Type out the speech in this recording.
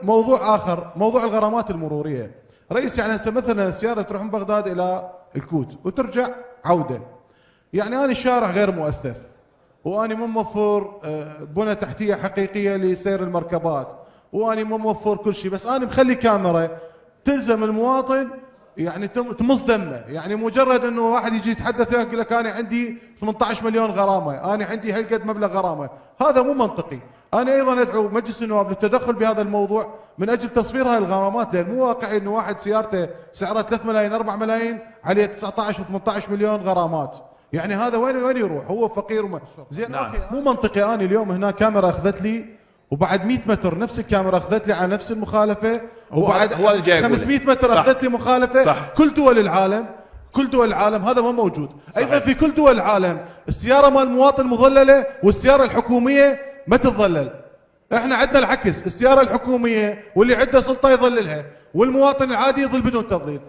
موضوع اخر، موضوع الغرامات المروريه. رئيس يعني هسه مثلا السياره تروح من بغداد الى الكوت وترجع عوده، يعني انا الشارع غير مؤثث واني مو موفر بنى تحتيه حقيقيه لسير المركبات، واني مو موفر كل شيء، بس انا مخلي كاميرا تلزم المواطن يعني تمص دمه. يعني مجرد انه واحد يجي يتحدث يقول لك انا عندي 18 مليون غرامه، انا عندي هالقد مبلغ غرامه، هذا مو منطقي. انا ايضا ادعو مجلس النواب للتدخل بهذا الموضوع من اجل تصفير هاي الغرامات، لان مو واقعي انه واحد سيارته سعرها 3 ملايين 4 ملايين عليه 19 و18 مليون غرامات. يعني هذا وين يروح؟ هو فقير زين. نعم. اوكي مو منطقي انا اليوم هنا كاميرا اخذت لي وبعد 100 متر نفس الكاميرا اخذت لي على نفس المخالفه، وبعد هو اللي جاي 500 متر صح. اخذت لي مخالفه. صح. كل دول العالم هذا ما موجود. ايضا في كل دول العالم السياره مال المواطن مظلله والسياره الحكوميه ما تتظلل. احنا عندنا العكس، السياره الحكوميه واللي عنده سلطه يظللها والمواطن العادي يظل بدون تظليل.